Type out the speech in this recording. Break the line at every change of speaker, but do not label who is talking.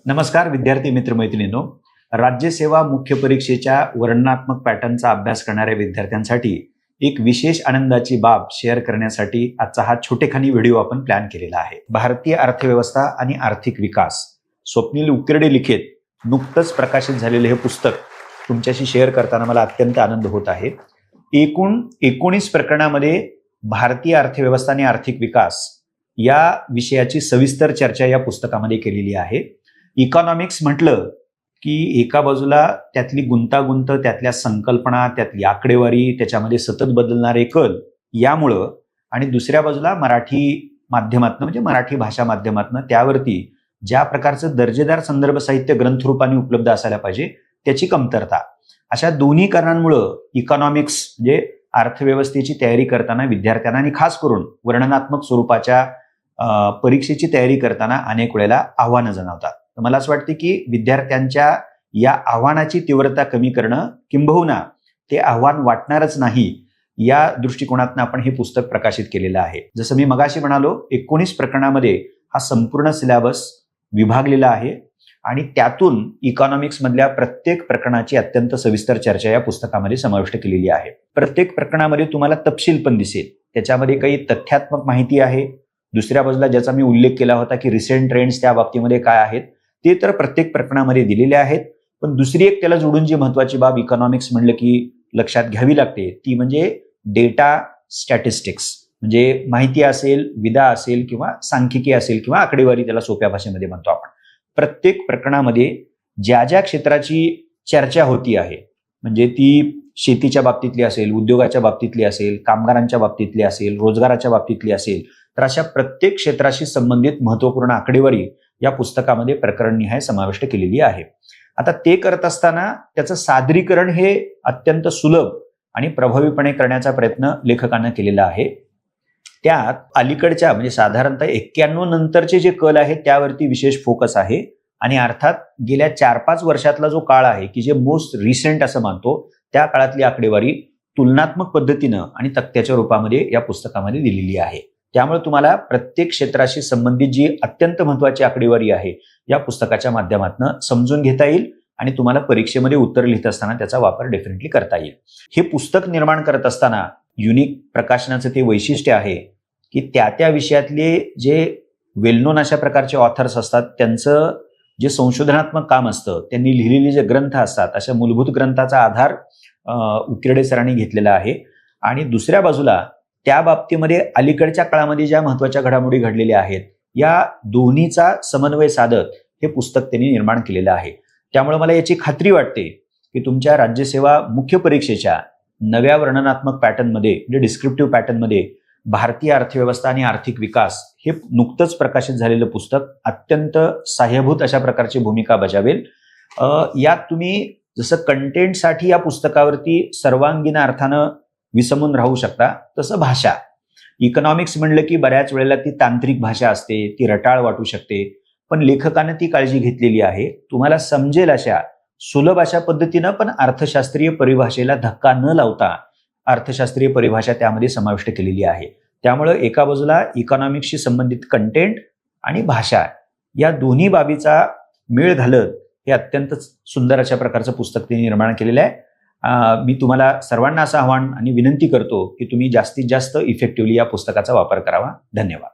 नमस्कार विद्यार्थी मित्रमैत्रिणींनो, राज्यसेवा मुख्य परीक्षेच्या वर्णनात्मक पॅटर्नचा अभ्यास करणाऱ्या विद्यार्थ्यांसाठी एक विशेष आनंदाची बाब शेअर करण्यासाठी आजचा हा छोटेखानी व्हिडिओ आपण प्लॅन केलेला आहे. भारतीय अर्थव्यवस्था आणि आर्थिक विकास स्वप्नील उकिरडे लिखित नुकतंच प्रकाशित झालेले हे पुस्तक तुमच्याशी शेअर करताना मला अत्यंत आनंद होत आहे. एकूण 19 प्रकरणामध्ये भारतीय अर्थव्यवस्था आणि आर्थिक विकास या विषयाची सविस्तर चर्चा या पुस्तकामध्ये केलेली आहे. इकॉनॉमिक्स म्हटलं की एका बाजूला त्यातली गुंतागुंत, त्यातल्या संकल्पना, त्यातली आकडेवारी, त्याच्यामध्ये सतत बदलणारे कल यामुळं, आणि दुसऱ्या बाजूला मराठी माध्यमातनं म्हणजे मराठी भाषा माध्यमातनं त्यावरती ज्या प्रकारचं दर्जेदार संदर्भ साहित्य ग्रंथरूपाने उपलब्ध असायला पाहिजे त्याची कमतरता, अशा दोन्ही कारणांमुळं इकॉनॉमिक्स म्हणजे अर्थव्यवस्थेची तयारी करताना विद्यार्थ्यांना आणि खास करून वर्णनात्मक स्वरूपाच्या परीक्षेची तयारी करताना अनेक वेळेला आव्हानं जाणवतात. तर मला असं वाटतं की विद्यार्थ्यांच्या या आव्हानाची तीव्रता कमी करणं, किंबहुना ते आव्हान वाटणारच नाही, या दृष्टिकोनातून आपण हे पुस्तक प्रकाशित केलेलं आहे. जसं मी मगाशी म्हणालो, 19 प्रकरणामध्ये हा संपूर्ण सिलेबस विभागलेला आहे आणि त्यातून इकॉनॉमिक्स मधल्या प्रत्येक प्रकरणाची अत्यंत सविस्तर चर्चा या पुस्तकामध्ये समाविष्ट केलेली आहे. प्रत्येक प्रकरणामध्ये तुम्हाला तपशील पण दिसेल. त्याच्यामध्ये काही तथ्यात्मक माहिती आहे. दुसऱ्या बाजूला ज्याचा मी उल्लेख केला होता की रिसेंट ट्रेंड्स त्या बाबतीमध्ये काय आहेत ते तर प्रत्येक प्रकरणामध्ये दिलेले आहेत. पण दुसरी एक त्याला जोडून जी महत्वाची बाब इकॉनॉमिक्स म्हणलं की लक्षात घ्यावी लागते ती म्हणजे डेटा स्टॅटिस्टिक्स. म्हणजे माहिती असेल, विदा असेल किंवा सांख्यिकी असेल किंवा आकडेवारी त्याला सोप्या भाषेमध्ये म्हणतो आपण. प्रत्येक प्रकरणामध्ये ज्या ज्या क्षेत्राची चर्चा होती आहे, म्हणजे ती शेतीच्या बाबतीतली असेल, उद्योगाच्या बाबतीतली असेल, कामगारांच्या बाबतीतली असेल, रोजगाराच्या बाबतीतली असेल, तर अशा प्रत्येक क्षेत्राशी संबंधित महत्वपूर्ण आकडेवारी या पुस्तकामध्ये प्रकरणनिहाय समाविष्ट केलेली आहे. आता ते करत असताना त्याचं सादरीकरण हे अत्यंत सुलभ आणि प्रभावीपणे करण्याचा प्रयत्न लेखकांना केलेला आहे. त्यात अलीकडच्या म्हणजे साधारणतः 91 नंतरचे जे कल आहेत त्यावरती विशेष फोकस आहे. आणि अर्थात गेल्या 4-5 वर्षातला जो काळ आहे की जे मोस्ट रिसेंट असं मानतो, त्या काळातली आकडेवारी तुलनात्मक पद्धतीनं आणि तक्त्याच्या रूपामध्ये या पुस्तकामध्ये दिलेली आहे. त्यामुळे तुम्हाला प्रत्येक क्षेत्राशी संबंधित जी अत्यंत महत्वाची आकडेवारी आहे या पुस्तकाच्या माध्यमातून समजून घेता येईल आणि तुम्हाला परीक्षेमध्ये उत्तर लिहित असताना त्याचा वापर डेफिनेटली करता येईल. हे पुस्तक निर्माण करत असताना युनिक प्रकाशनाचं ते वैशिष्ट्य आहे की त्या विषयातले जे वेल नोन अशा प्रकारचे ऑथर्स असतात त्यांचं जे संशोधनात्मक काम असतं, त्यांनी लिहिलेले जे ग्रंथ असतात, अशा मूलभूत ग्रंथाचा आधार उकिरडे सरांनी घेतलेला आहे. आणि दुसऱ्या बाजूला त्या बाबतीमध्ये अलीकडच्या काळामध्ये ज्या महत्वाच्या घडामोडी घडलेल्या आहेत या दोन्हीचा समन्वय साधत हे पुस्तक त्यांनी निर्माण केलेलं आहे. त्यामुळे मला याची खात्री वाटते की तुमच्या राज्यसेवा मुख्य परीक्षेच्या नव्या वर्णनात्मक पॅटर्नमध्ये म्हणजे डिस्क्रिप्टिव्ह पॅटर्नमध्ये भारतीय अर्थव्यवस्था आणि आर्थिक विकास हे नुकतंच प्रकाशित झालेलं पुस्तक अत्यंत सहाय्यभूत अशा प्रकारची भूमिका बजावेल. यात तुम्ही जसं कंटेंटसाठी या पुस्तकावरती सर्वांगीण अर्थानं विसमून राहू शकता, तसं भाषा, इकॉनॉमिक्स म्हणलं की बऱ्याच वेळेला ती तांत्रिक भाषा असते, ती रटाळ वाटू शकते, पण लेखकानं ती काळजी घेतलेली आहे. तुम्हाला समजेल अशा सुलभ अशा पद्धतीनं पण अर्थशास्त्रीय परिभाषेला धक्का न लावता अर्थशास्त्रीय परिभाषा त्यामध्ये समाविष्ट केलेली आहे. त्यामुळं एका बाजूला इकॉनॉमिक्सशी संबंधित कंटेंट आणि भाषा या दोन्ही बाबीचा मेळ घालत हे अत्यंत सुंदर अशा प्रकारचं पुस्तक त्यांनी निर्माण केलेलं आहे. मी तुम्हाला सर्वांना असं आवाहन आणि विनंती करतो की तुम्ही जास्तीत जास्त इफेक्टिव्हली या पुस्तकाचा वापर करावा. धन्यवाद.